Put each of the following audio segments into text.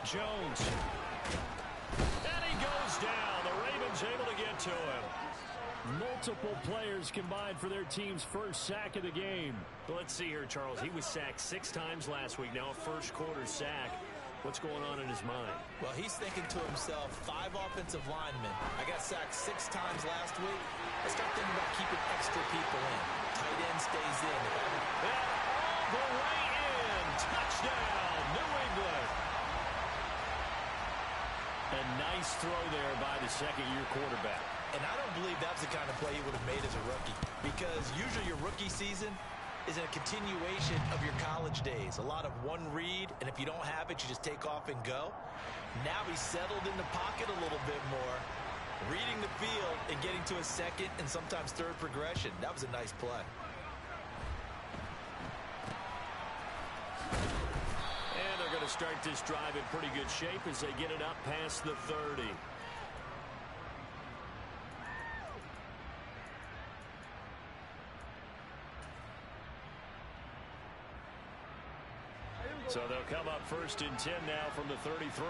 Jones. And he goes down. The Ravens able to get to him. Multiple players combined for their team's first sack of the game. Well, let's see here, Charles. He was sacked 6 times last week. Now a first-quarter sack. What's going on in his mind? Well, he's thinking to himself, 5 offensive linemen. I got sacked 6 times last week. Let's start thinking about keeping extra people in. Tight end stays in. And all the way in. Touchdown, New England. A nice throw there by the second-year quarterback. And I don't believe that was the kind of play he would have made as a rookie. Because usually your rookie season is a continuation of your college days. A lot of one read, and if you don't have it, you just take off and go. Now he's settled in the pocket a little bit more, reading the field and getting to a second and sometimes third progression. That was a nice play. And they're going to start this drive in pretty good shape as they get it up past the 30. So they'll come up 1st and 10 now from the 33.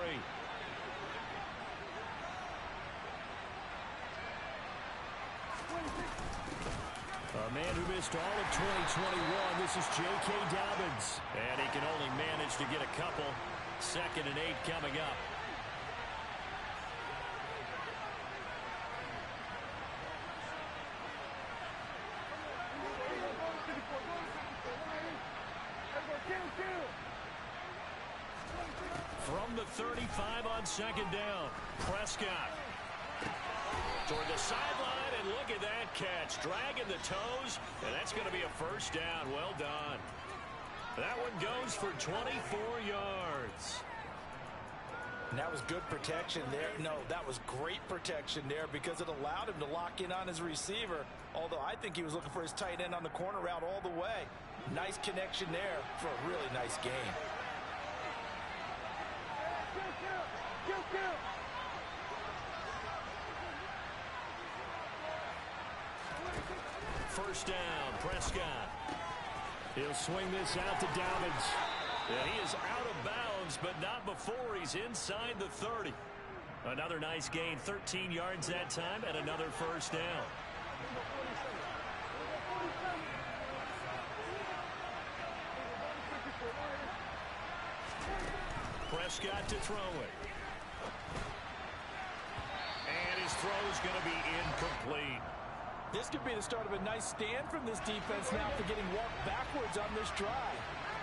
A man who missed all of 2021. This is J.K. Dobbins. And he can only manage to get a couple. 2nd and 8 coming up. From the 35 on 2nd down, Prescott toward the sideline, and look at that catch, dragging the toes, and that's going to be a 1st down. Well done. That one goes for 24 yards. And that was good protection there. No, that was great protection there because it allowed him to lock in on his receiver, although I think he was looking for his tight end on the corner route all the way. Nice connection there for a really nice game. First down, Prescott. He'll swing this out to Dobbins. And he is out of bounds, but not before he's inside the 30. Another nice gain, 13 yards that time, and another 1st down. Prescott to throw it. And his throw is going to be incomplete. This could be the start of a nice stand from this defense now for getting walked backwards on this drive.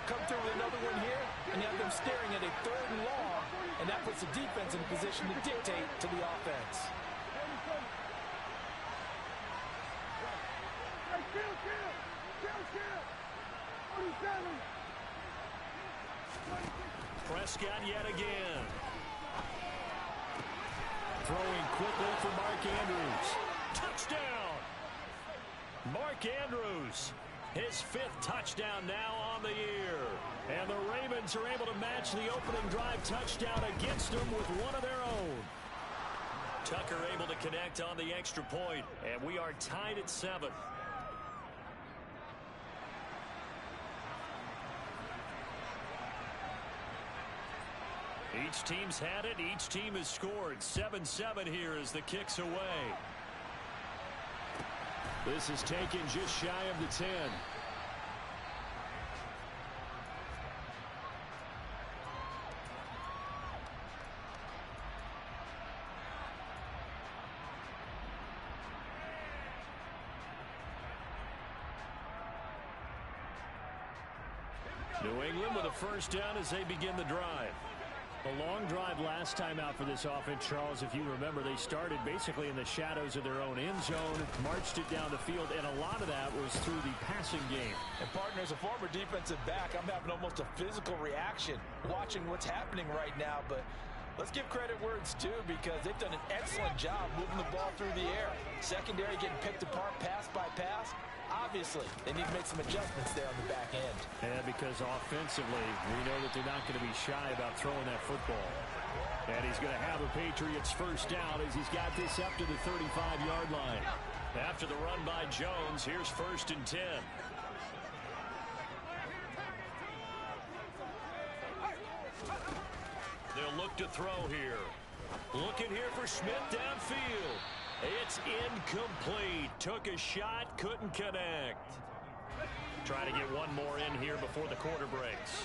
Come through with another one here, and you have them staring at a 3rd and long, and that puts the defense in a position to dictate to the offense. Prescott yet again. Throwing quickly for Mark Andrews. Touchdown! Mark Andrews, his 5th touchdown now on the year. And the Ravens are able to match the opening drive touchdown against them with one of their own. Tucker able to connect on the extra point, and we are tied at 7. Each team's had it. Each team has scored. 7-7 here as the kick's away. This is taken just shy of the 10. New England with a 1st down as they begin the drive. A long drive last time out for this offense, Charles. If you remember, they started basically in the shadows of their own end zone, marched it down the field, and a lot of that was through the passing game. And partner, as a former defensive back, I'm having almost a physical reaction watching what's happening right now. But let's give credit where it's due because they've done an excellent job moving the ball through the air. Secondary getting picked apart pass by pass. Obviously, they need to make some adjustments there on the back end. Yeah, because offensively, we know that they're not going to be shy about throwing that football. And he's going to have a Patriots 1st down as he's got this up to the 35-yard line. After the run by Jones, here's 1st and 10. They'll look look to throw here. Looking here for Smith downfield. It's incomplete. Took a shot, couldn't connect. Try to get one more in here before the quarter breaks.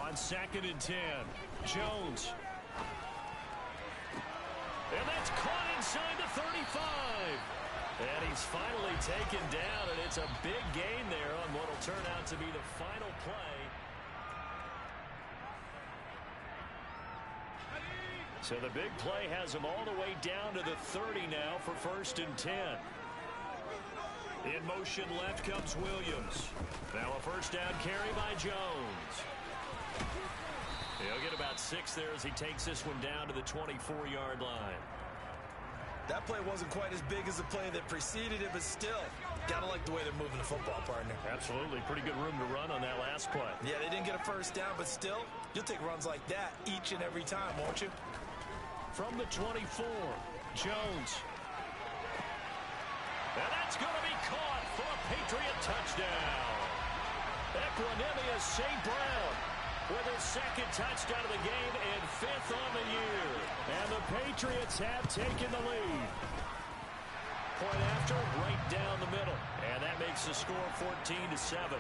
On 2nd and 10. Jones. And that's caught inside the 35. And he's finally taken down, and it's a big gain there on what will turn out to be the final play. So the big play has him all the way down to the 30 now for 1st and 10. In motion left comes Williams. Now a first down carry by Jones. He'll get about 6 there as he takes this one down to the 24-yard line. That play wasn't quite as big as the play that preceded it, but still, gotta like the way they're moving the football, partner. Absolutely. Pretty good room to run on that last play. Yeah, they didn't get a first down, but still, you'll take runs like that each and every time, won't you? From the 24, Jones. And that's going to be caught for a Patriot touchdown. Equanimous St. Brown with his 2nd touchdown of the game and 5th on the year. And the Patriots have taken the lead. Point after, right down the middle. And that makes the score 14-7.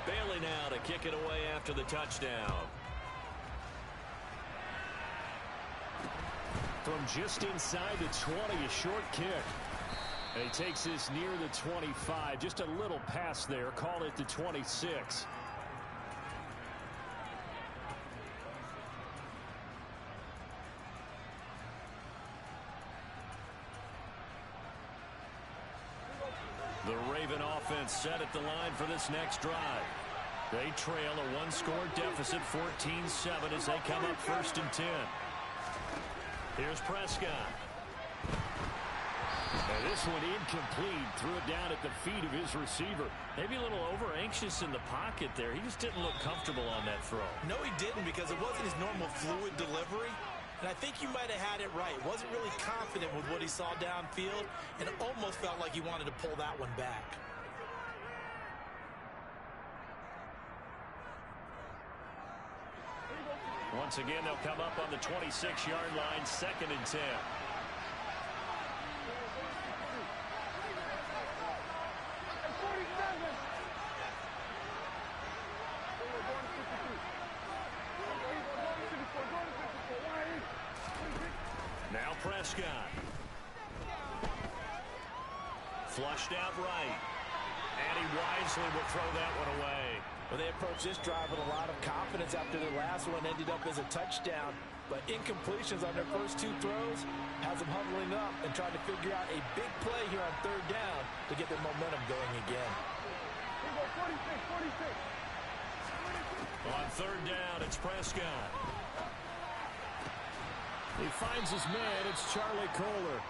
Bailey now to kick it away after the touchdown. From just inside the 20, a short kick. And he takes this near the 25. Just a little pass there. Call it the 26. The Raven offense set at the line for this next drive. They trail a one-score deficit, 14-7, as they come up 1st and 10. Here's Prescott. And this one incomplete. Threw it down at the feet of his receiver. Maybe a little over-anxious in the pocket there. He just didn't look comfortable on that throw. No, he didn't, because it wasn't his normal fluid delivery. And I think you might have had it right. Wasn't really confident with what he saw downfield, and almost felt like he wanted to pull that one back. Once again, they'll come up on the 26-yard line, 2nd and 10. Now Prescott. Flushed out right. And he wisely will throw that one away. Well, they approached this drive with a lot of confidence after their last one ended up as a touchdown. But incompletions on their first 2 throws has them huddling up and trying to figure out a big play here on 3rd down to get their momentum going again. On 3rd down, it's Prescott. He finds his man. It's Charlie Kolar.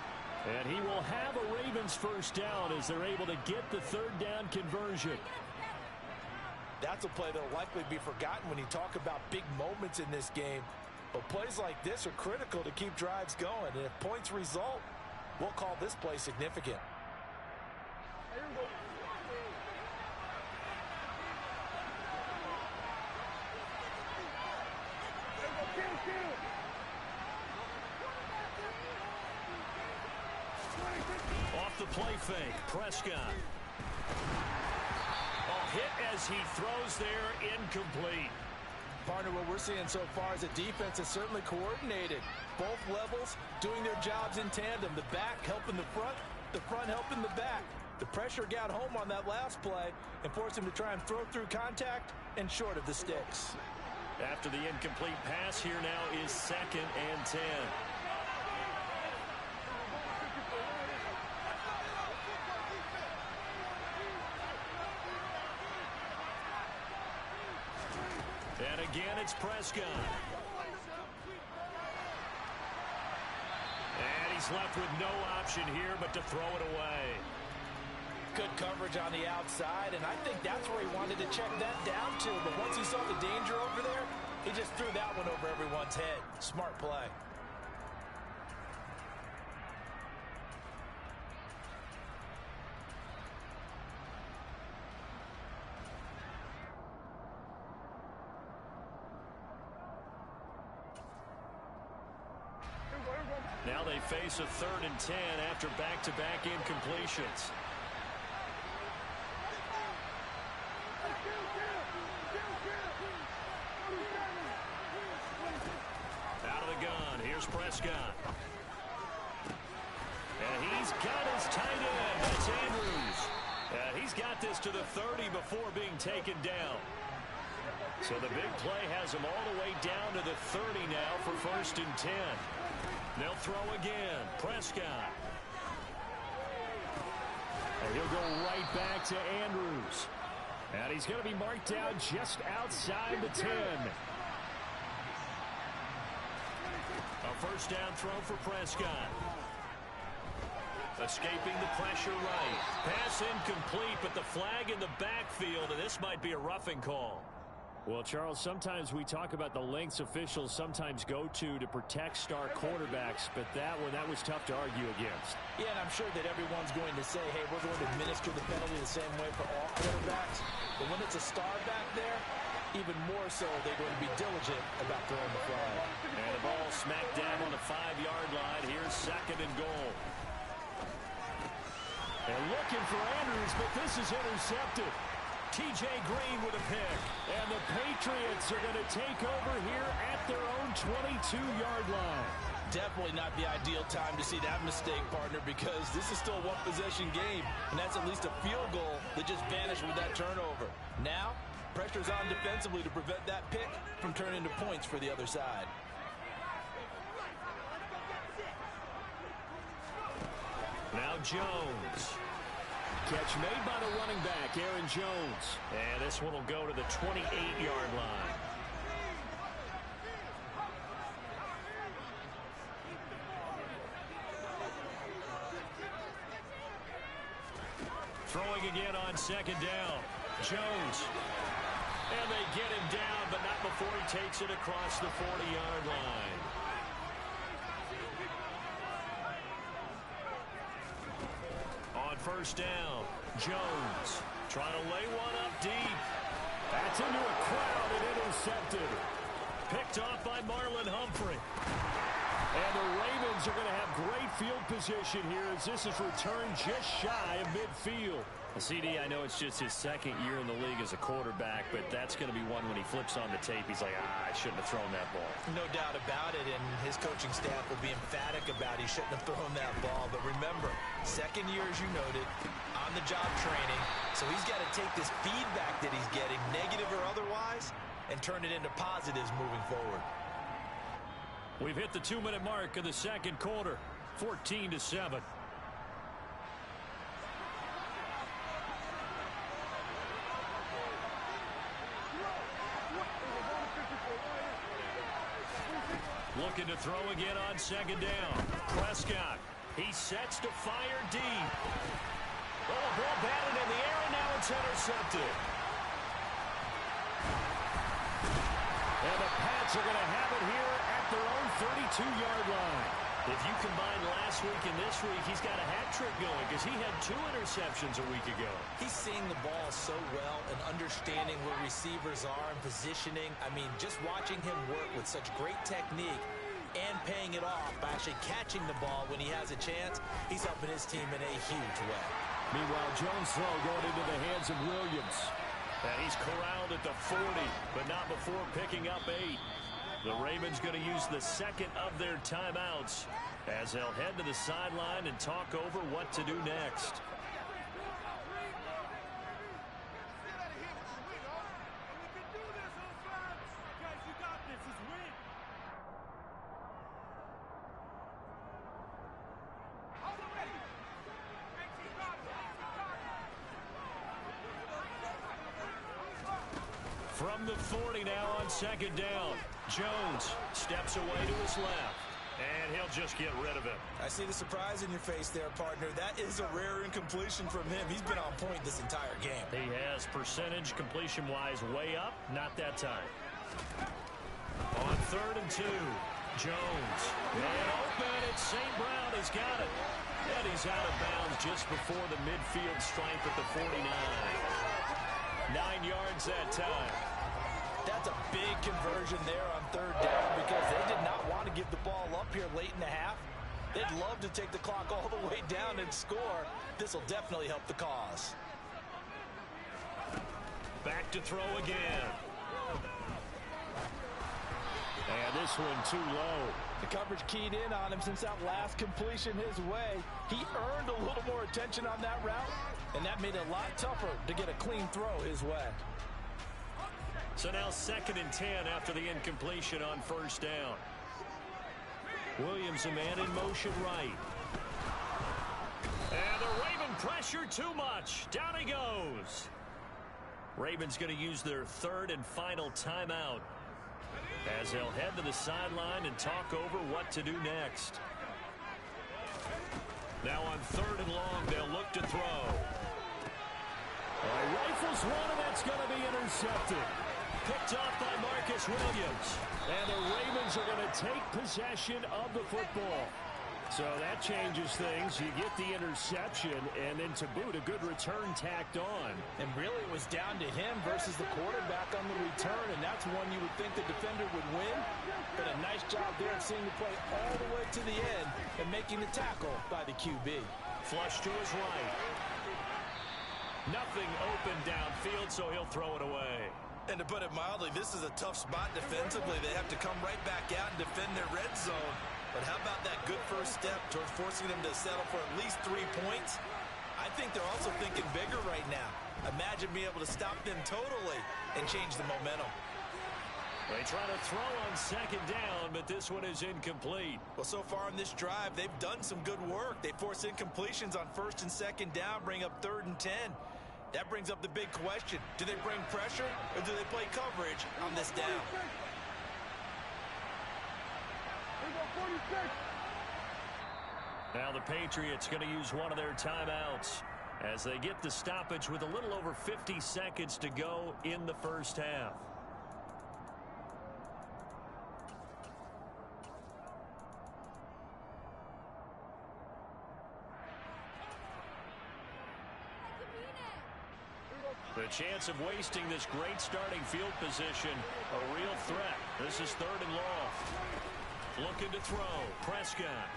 And he will have a Ravens first down as they're able to get the 3rd down conversion. That's a play that will likely be forgotten when you talk about big moments in this game. But plays like this are critical to keep drives going. And if points result, we'll call this play significant. Off the play fake, Prescott. Hit as he throws there, incomplete. Partner, what we're seeing so far is a defense is certainly coordinated. Both levels doing their jobs in tandem. The back helping the front helping the back. The pressure got home on that last play and forced him to try and throw through contact and short of the sticks. After the incomplete pass, here now is 2nd and 10. And again, it's Prescott. And he's left with no option here but to throw it away. Good coverage on the outside, and I think that's where he wanted to check that down to. But once he saw the danger over there, he just threw that one over everyone's head. Smart play. Now they face a 3rd and 10 after back-to-back incompletions. Out of the gun, here's Prescott. And he's got his tight end. That's Andrews. He's got this to the 30 before being taken down. So the big play has him all the way down to the 30 now for 1st and 10. They'll throw again. Prescott. And he'll go right back to Andrews. And he's going to be marked down just outside the 10. A 1st down throw for Prescott. Escaping the pressure right. Pass incomplete, but the flag in the backfield, and this might be a roughing call. Well, Charles, sometimes we talk about the lengths officials sometimes go to protect star quarterbacks, but that was tough to argue against. Yeah, and I'm sure that everyone's going to say, hey, we're going to administer the penalty the same way for all quarterbacks. But when it's a star back there, even more so, they're going to be diligent about throwing the flag. And the ball smack dab on the 5-yard line. Here's 2nd and goal. And looking for Andrews, but this is intercepted. T.J. Green with a pick. And the Patriots are going to take over here at their own 22-yard line. Definitely not the ideal time to see that mistake, partner, because this is still a one-possession game, and that's at least a field goal that just vanished with that turnover. Now, pressure's on defensively to prevent that pick from turning into points for the other side. Now Jones. Catch made by the running back, Aaron Jones. And this one will go to the 28-yard line. Throwing again on 2nd down. Jones. And they get him down, but not before he takes it across the 40-yard line. On 1st down, Jones trying to lay one up deep. That's into a crowd and intercepted. Picked off by Marlon Humphrey. And the Ravens are going to have great field position here as this is returned just shy of midfield. CD, I know it's just his 2nd year in the league as a quarterback, but that's going to be one when he flips on the tape. He's like, I shouldn't have thrown that ball. No doubt about it, and his coaching staff will be emphatic about he shouldn't have thrown that ball. But remember, 2nd year, as you noted, on-the-job training. So he's got to take this feedback that he's getting, negative or otherwise, and turn it into positives moving forward. We've hit the 2-minute mark of the 2nd quarter, 14-7. Looking to throw again on 2nd down. Prescott. He sets to fire deep. Oh, a ball batted in the air, and now it's intercepted. And the Pats are going to have it here at their own 32-yard line. If you combine last week and this week, he's got a hat trick going because he had 2 interceptions a week ago. He's seeing the ball so well and understanding where receivers are and positioning. I mean, just watching him work with such great technique and paying it off by actually catching the ball when he has a chance, he's helping his team in a huge way. Meanwhile, Jones' throw going into the hands of Williams. And he's corralled at the 40, but not before picking up 8. The Ravens going to use the 2nd of their timeouts as they'll head to the sideline and talk over what to do next. From the 40 now on 2nd down. Jones steps away to his left. And he'll just get rid of it. I see the surprise in your face there, partner. That is a rare incompletion from him. He's been on point this entire game. He has percentage completion-wise way up. Not that time. On 3rd and 2, Jones. Man open. It's St. Brown has got it. And he's out of bounds just before the midfield stripe at the 49. 9 yards that time. That's a big conversion there on 3rd down because they did not want to give the ball up here late in the half. They'd love to take the clock all the way down and score. This will definitely help the cause. Back to throw again. And this one too low. The coverage keyed in on him since that last completion his way. He earned a little more attention on that route, and that made it a lot tougher to get a clean throw his way. So now 2nd and 10 after the incompletion on first down. Williams, a man in motion right. And the Raven pressure too much. Down he goes. Ravens going to use their 3rd and final timeout as they'll head to the sideline and talk over what to do next. Now on 3rd and long, they'll look to throw. He rifles one, and that's going to be intercepted. Picked off by Marcus Williams. And the Ravens are going to take possession of the football. So that changes things. You get the interception, and then to boot, a good return tacked on. And really it was down to him versus the quarterback on the return, and that's one you would think the defender would win. But a nice job there of seeing the play all the way to the end and making the tackle by the QB. Flush to his right. Nothing open downfield, so he'll throw it away. And to put it mildly, this is a tough spot defensively. They have to come right back out and defend their red zone. But how about that good first step towards forcing them to settle for at least 3 points? I think they're also thinking bigger right now. Imagine being able to stop them totally and change the momentum. They try to throw on 2nd down, but this one is incomplete. Well, so far in this drive, they've done some good work. They force incompletions on 1st and 2nd down, bring up 3rd and 10. That brings up the big question. Do they bring pressure or do they play coverage on this down? Now the Patriots going to use one of their timeouts as they get the stoppage with a little over 50 seconds to go in the first half. The chance of wasting this great starting field position, a real threat. This is 3rd and long. Looking to throw. Prescott.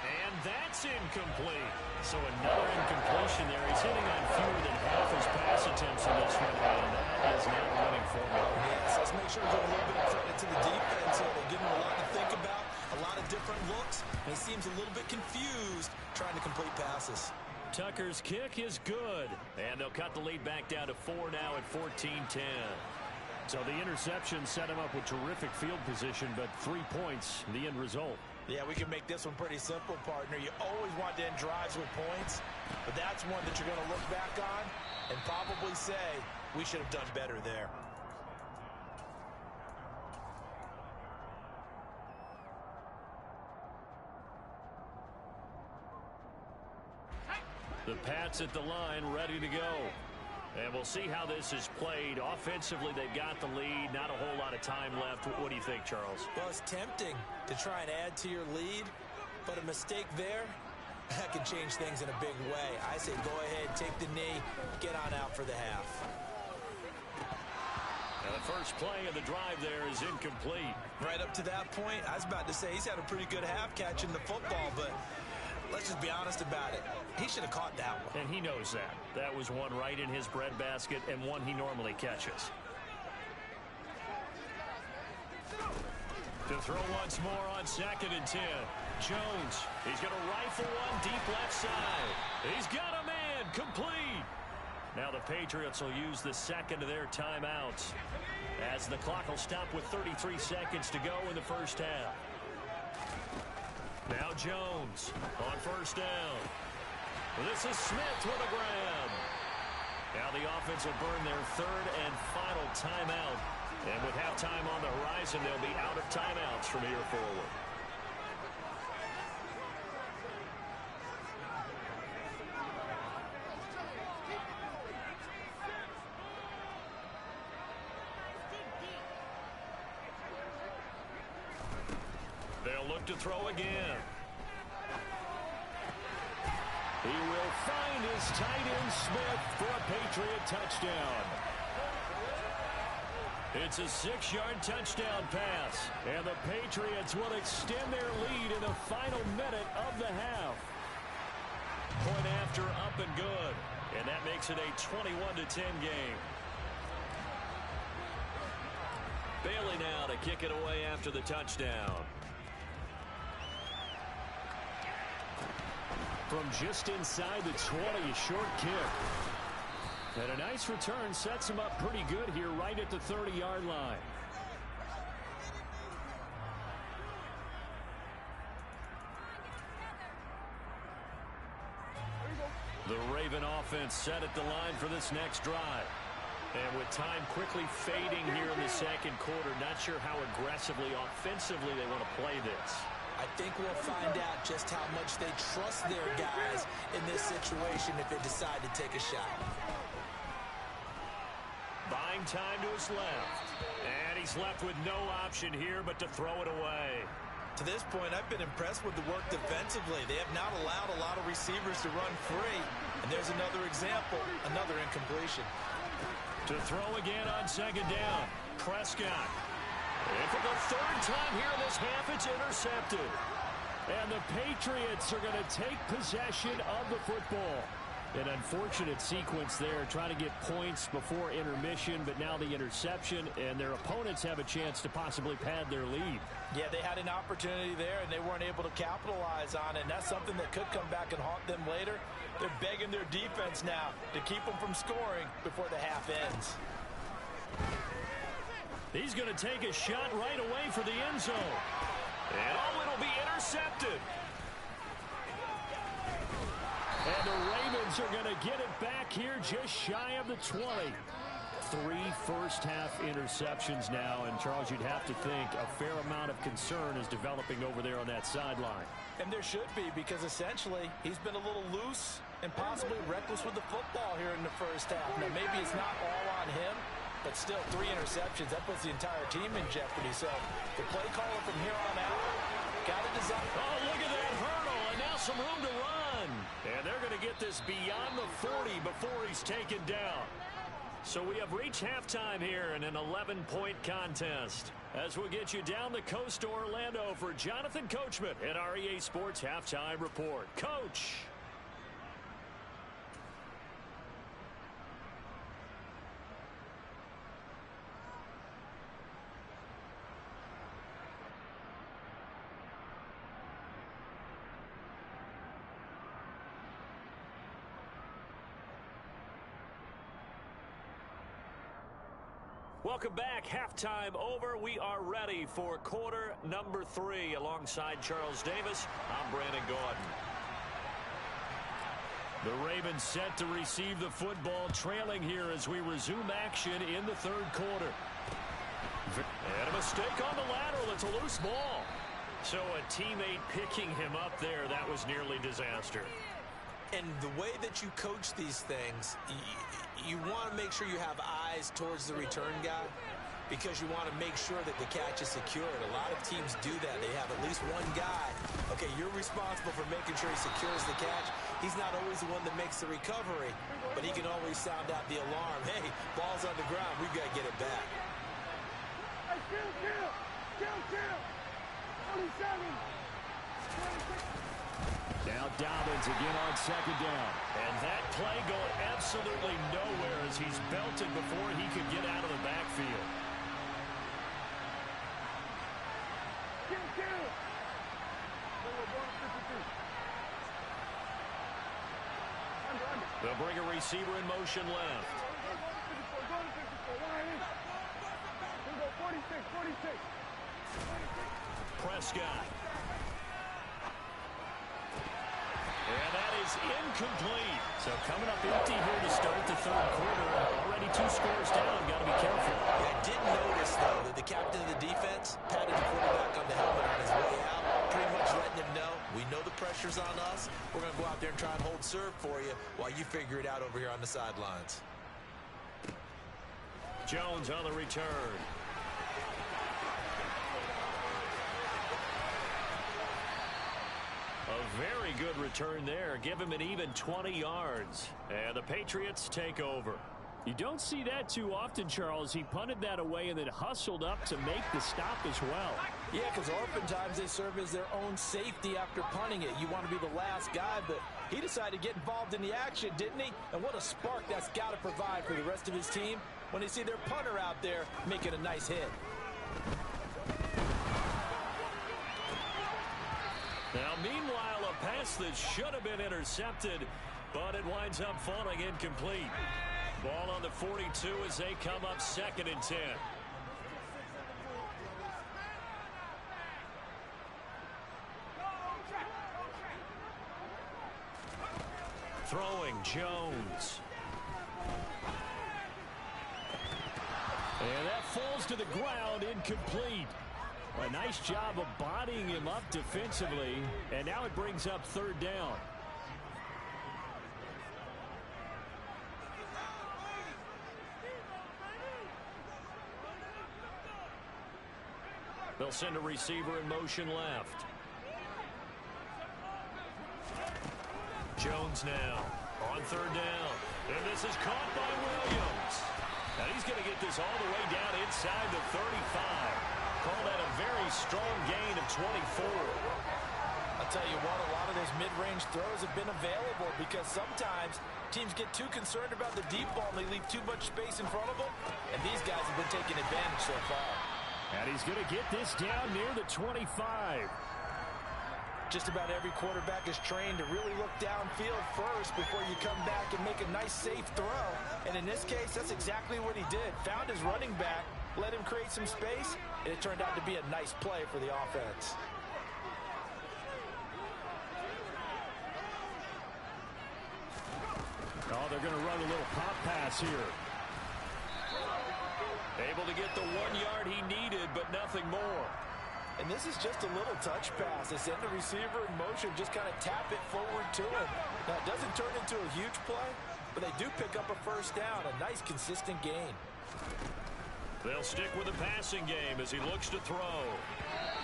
And that's incomplete. So another incompletion there. He's hitting on fewer than half his pass attempts in this one, and that is not winning for him. Yes, let's make sure we give a little bit of credit to the defense here. They're giving him a lot to think about, a lot of different looks, and he seems a little bit confused trying to complete passes. Tucker's kick is good, and they'll cut the lead back down to 4 now at 14-10. So the interception set him up with terrific field position, but 3 points, the end result. Yeah, we can make this one pretty simple, partner. You always want to end drives with points, but that's one that you're going to look back on and probably say, we should have done better there. The Pats at the line, ready to go. And we'll see how this is played. Offensively, they've got the lead. Not a whole lot of time left. What do you think, Charles? Well, it's tempting to try and add to your lead, but a mistake there, that can change things in a big way. I say go ahead, take the knee, get on out for the half. Now the first play of the drive there is incomplete. Right up to that point, I was about to say he's had a pretty good half catching the football, but let's just be honest about it. He should have caught that one. And he knows that. That was one right in his breadbasket and one he normally catches. To throw once more on 2nd and 10. Jones, he's going to rifle one deep left side. He's got a man, complete. Now the Patriots will use the 2nd of their timeouts as the clock will stop with 33 seconds to go in the first half. Now Jones on 1st down. This is Smith with a grab. Now the offense will burn their 3rd and final timeout. And with halftime on the horizon, they'll be out of timeouts from here forward. They'll look to throw again. He will find his tight end Smith for a Patriot touchdown. It's a 6-yard touchdown pass. And the Patriots will extend their lead in the final minute of the half. Point after up and good. And that makes it a 21-10 game. Bailey now to kick it away after the touchdown. From just inside the 20, a short kick. And a nice return sets him up pretty good here right at the 30-yard line. The Raven offense set at the line for this next drive. And with time quickly fading here in the second quarter, not sure how aggressively, offensively they want to play this. I think we'll find out just how much they trust their guys in this situation if they decide to take a shot. Buying time to his left. And he's left with no option here but to throw it away. To this point, I've been impressed with the work defensively. They have not allowed a lot of receivers to run free. And there's another example, another incompletion. To throw again on second down. Prescott. And for the third time here in this half, it's intercepted. And the Patriots are going to take possession of the football. An unfortunate sequence there, trying to get points before intermission, but now the interception, and their opponents have a chance to possibly pad their lead. Yeah, they had an opportunity there, and they weren't able to capitalize on it, and that's something that could come back and haunt them later. They're begging their defense now to keep them from scoring before the half ends. He's going to take a shot right away for the end zone. And it'll be intercepted. And the Ravens are going to get it back here just shy of the 20. 3 first-half interceptions now, and Charles, you'd have to think a fair amount of concern is developing over there on that sideline. And there should be, because essentially he's been a little loose and possibly reckless with the football here in the first half. Now, maybe it's not all on him, but still 3 interceptions. That puts the entire team in jeopardy. So the play caller from here on out got to design. Oh, look at that hurdle, and now some room to run. And they're going to get this beyond the 40 before he's taken down. So we have reached halftime here in an 11-point contest. As we'll get you down the coast to Orlando for Jonathan Coachman at our EA Sports Halftime Report. Coach. Welcome back. Halftime over. We are ready for quarter number 3. Alongside Charles Davis, I'm Brandon Gaudin. The Ravens set to receive the football, trailing here as we resume action in the third quarter. And a mistake on the lateral. It's a loose ball. So a teammate picking him up there. That was nearly disaster. And the way that you coach these things, you want to make sure you have eyes towards the return guy because you want to make sure that the catch is secured. A lot of teams do that. They have at least one guy. Okay, you're responsible for making sure he secures the catch. He's not always the one that makes the recovery, but he can always sound out the alarm. Hey, ball's on the ground. We've got to get it back. Hey, kill. 27. Now Dobbins again on second down. And that play going absolutely nowhere as he's belted before he could get out of the backfield. Kill. They'll bring a receiver in motion left. Go 46. Prescott. And that is incomplete. So coming up empty here to start the third quarter. Already 2 scores down. Got to be careful. I did notice, though, that the captain of the defense patted the quarterback on the helmet on his way out, pretty much letting him know, we know the pressure's on us. We're going to go out there and try and hold serve for you while you figure it out over here on the sidelines. Jones on the return. A very good return there. Give him an even 20 yards. And the Patriots take over. You don't see that too often, Charles. He punted that away and then hustled up to make the stop as well. Yeah, because oftentimes they serve as their own safety after punting it. You want to be the last guy, but he decided to get involved in the action, didn't he? And what a spark that's got to provide for the rest of his team when they see their punter out there making a nice hit. Now, meanwhile, a pass that should have been intercepted, but it winds up falling incomplete. Ball on the 42 as they come up 2nd and 10. Throwing Jones. And that falls to the ground, incomplete. A nice job of bodying him up defensively, and now it brings up 3rd down. They'll send a receiver in motion left. Jones now on 3rd down. And this is caught by Williams. Now he's going to get this all the way down inside the 35. Call that a very strong gain of 24. I'll tell you what, a lot of those mid-range throws have been available because sometimes teams get too concerned about the deep ball and they leave too much space in front of them. And these guys have been taking advantage so far. And he's going to get this down near the 25. Just about every quarterback is trained to really look downfield first before you come back and make a nice, safe throw. And in this case, that's exactly what he did. Found his running back, let him create some space, and it turned out to be a nice play for the offense. Oh, they're going to run a little pop pass here. Able to get the 1 yard he needed, but nothing more. And this is just a little touch pass. They send the receiver in motion, just kind of tap it forward to him. Now, it doesn't turn into a huge play, but they do pick up a 1st down, a nice, consistent gain. They'll stick with the passing game as he looks to throw.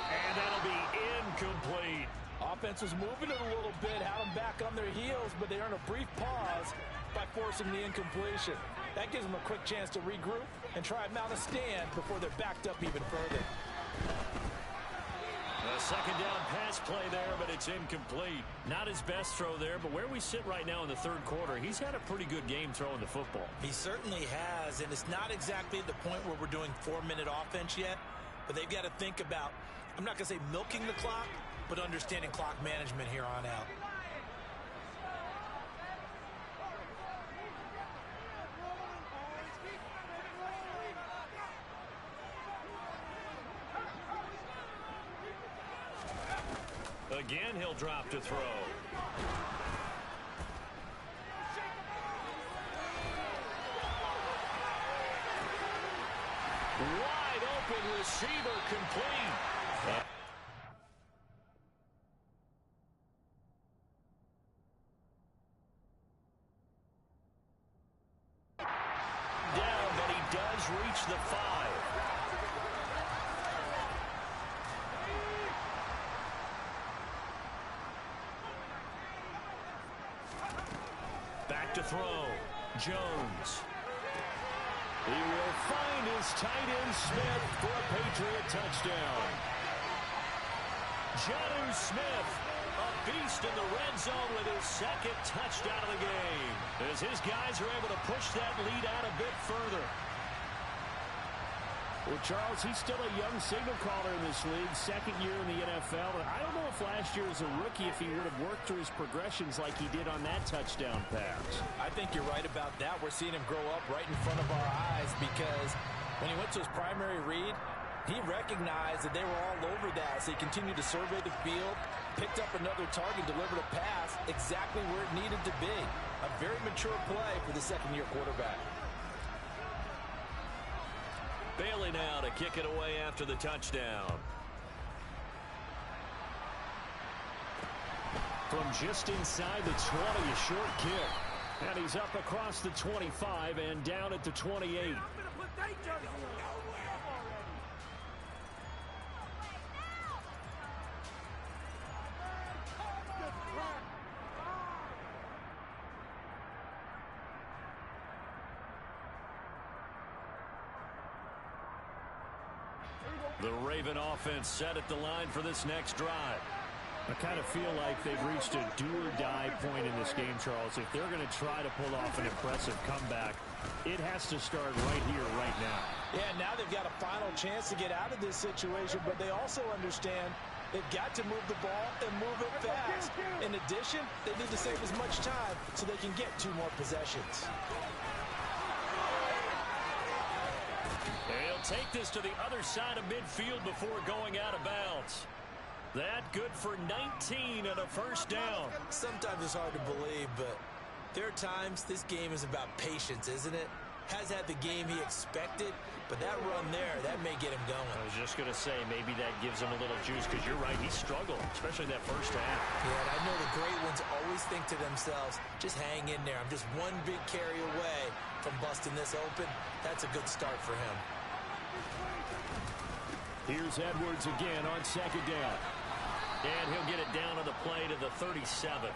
And that'll be incomplete. Offense was moving it a little bit, had them back on their heels, but they earn a brief pause by forcing the incompletion. That gives them a quick chance to regroup and try and mount a stand before they're backed up even further. A 2nd down pass play there, but it's incomplete. Not his best throw there, but where we sit right now in the 3rd quarter, he's had a pretty good game throwing the football. He certainly has, and it's not exactly the point where we're doing 4-minute offense yet, but they've got to think about, I'm not going to say milking the clock, but understanding clock management here on out. Again, he'll drop to throw. Wide open receiver complete. Down, but he does reach the 5. Back to throw. Jones. He will find his tight end Smith for a Patriot touchdown. Jonnu Smith, a beast in the red zone with his 2nd touchdown of the game, as his guys are able to push that lead out a bit further. Well, Charles, he's still a young signal caller in this league, 2nd year in the NFL. And I don't know if last year as a rookie, if he would have worked through his progressions like he did on that touchdown pass. I think you're right about that. We're seeing him grow up right in front of our eyes because when he went to his primary read, he recognized that they were all over that. So he continued to survey the field, picked up another target, delivered a pass exactly where it needed to be. A very mature play for the 2nd-year quarterback. Bailey now to kick it away after the touchdown. From just inside the 20, a short kick. And he's up across the 25 and down at the 28. The Raven offense set at the line for this next drive. I kind of feel like they've reached a do-or-die point in this game, Charles. If they're going to try to pull off an impressive comeback, it has to start right here, right now. Yeah, now they've got a final chance to get out of this situation, but they also understand they've got to move the ball and move it fast. In addition, they need to save as much time so they can get 2 more possessions. They'll take this to the other side of midfield before going out of bounds. That good for 19 and a first down. Sometimes it's hard to believe, but there are times this game is about patience, isn't it? Has had the game he expected, but that run there, that may get him going. I was just going to say, maybe that gives him a little juice, because you're right, he struggled, especially that first half. Yeah, and I know the great ones always think to themselves, just hang in there. I'm just one big carry away from busting this open. That's a good start for him. Here's Edwards again on second down. And he'll get it down on the play to the 37.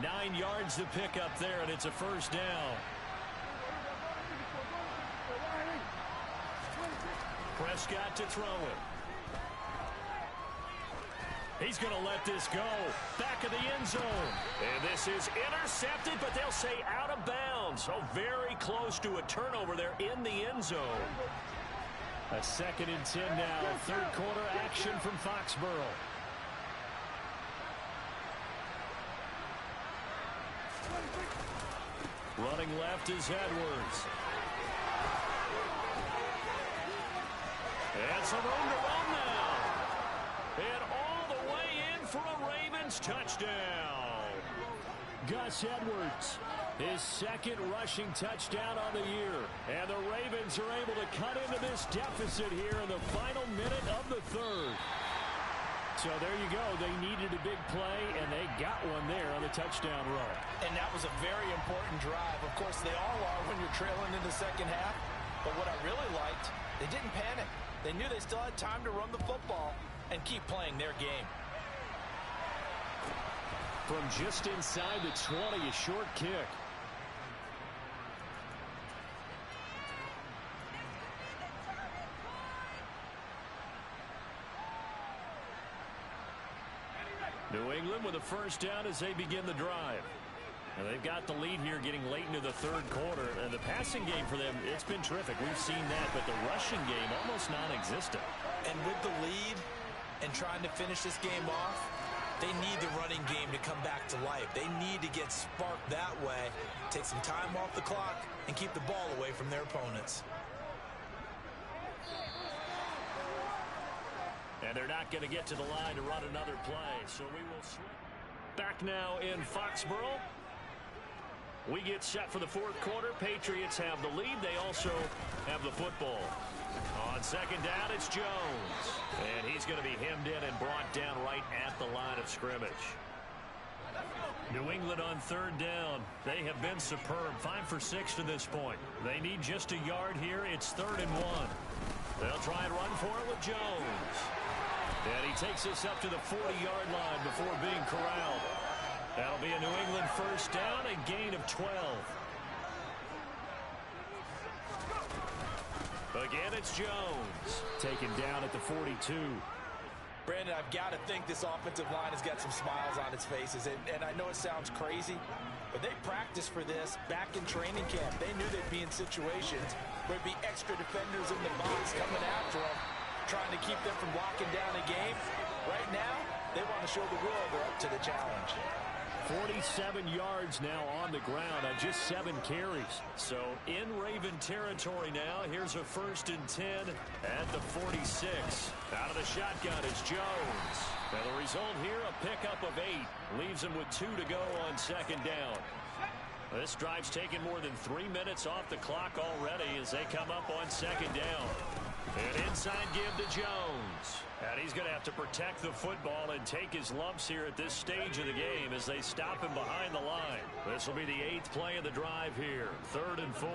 9 yards to pick up there, and it's a first down. Prescott to throw it. He's going to let this go. Back of the end zone. And this is intercepted, but they'll say out of bounds. So very close to a turnover there in the end zone. A 2nd and 10 now. Third quarter action from Foxborough. Running left is Edwards. And some room to run now. And all the way in for a Ravens touchdown. Gus Edwards, his 2nd rushing touchdown on the year. And the Ravens are able to cut into this deficit here in the final minute of the 3rd. So there you go. They needed a big play, and they got one there on the touchdown run. And that was a very important drive. Of course, they all are when you're trailing in the second half. But what I really liked, they didn't panic. They knew they still had time to run the football and keep playing their game. From just inside the 20, a short kick. New England with a first down as they begin the drive. And they've got the lead here getting late into the 3rd quarter. And the passing game for them, it's been terrific. We've seen that, but the rushing game almost non-existent. And with the lead and trying to finish this game off, they need the running game to come back to life. They need to get sparked that way, take some time off the clock, and keep the ball away from their opponents. And they're not going to get to the line to run another play. So we will swing. Back now in Foxborough. We get set for the 4th quarter. Patriots have the lead. They also have the football. On second down, it's Jones. And he's going to be hemmed in and brought down right at the line of scrimmage. New England on 3rd down. They have been superb. 5 for 6 to this point. They need just a yard here. It's 3rd and 1. They'll try and run for it with Jones. And he takes us up to the 40-yard line before being corralled. That'll be a New England first down, a gain of 12. Again, it's Jones. Taken down at the 42. Brandon, I've got to think this offensive line has got some smiles on its faces. And I know it sounds crazy, but they practiced for this back in training camp. They knew they'd be in situations where there'd be extra defenders in the box coming after them, trying to keep them from locking down a game. Right now, they want to show the world they're up to the challenge. 47 yards now on the ground on just 7 carries. So in Raven territory now. Here's a 1st and 10 at the 46. Out of the shotgun is Jones. And the result here, a pickup of 8. Leaves him with 2 to go on second down. This drive's taken more than 3 minutes off the clock already as they come up on second down. An inside give to Jones. And he's going to have to protect the football and take his lumps here at this stage of the game as they stop him behind the line. This will be the 8th play of the drive here. 3rd and 4.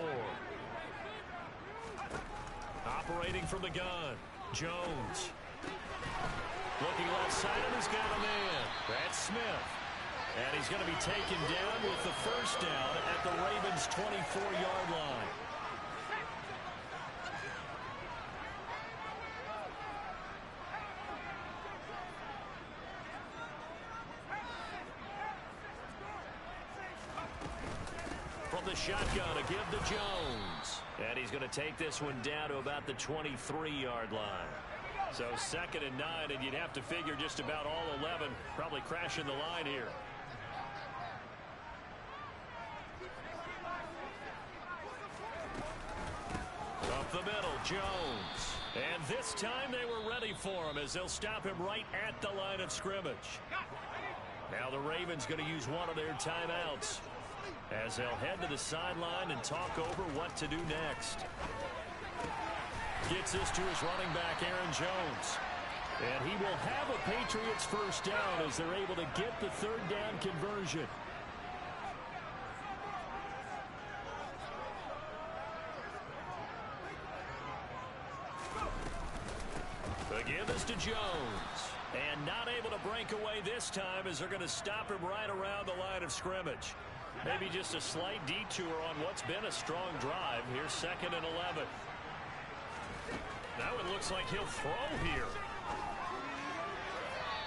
Operating from the gun, Jones. Looking left side, and he's got a man. That's Smith. And he's going to be taken down with the first down at the Ravens' 24-yard line. the shotgun to give to Jones. And he's going to take this one down to about the 23-yard line. So 2nd and 9, and you'd have to figure just about all 11 probably crashing the line here. Up the middle, Jones. And this time they were ready for him as they'll stop him right at the line of scrimmage. Now the Ravens going to use one of their timeouts as they'll head to the sideline and talk over what to do next. Gets this to his running back, Aaron Jones. And he will have a Patriots first down as they're able to get the 3rd down conversion. Give this to Jones. And not able to break away this time as they're going to stop him right around the line of scrimmage. Maybe just a slight detour on what's been a strong drive. Here's 2nd and 11. Now it looks like he'll throw here.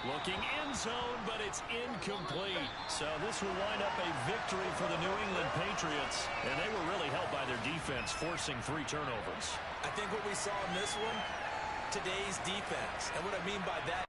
Looking end zone, but it's incomplete. So this will wind up a victory for the New England Patriots. And they were really helped by their defense, forcing 3 turnovers. I think what we saw in this one, today's defense. And what I mean by that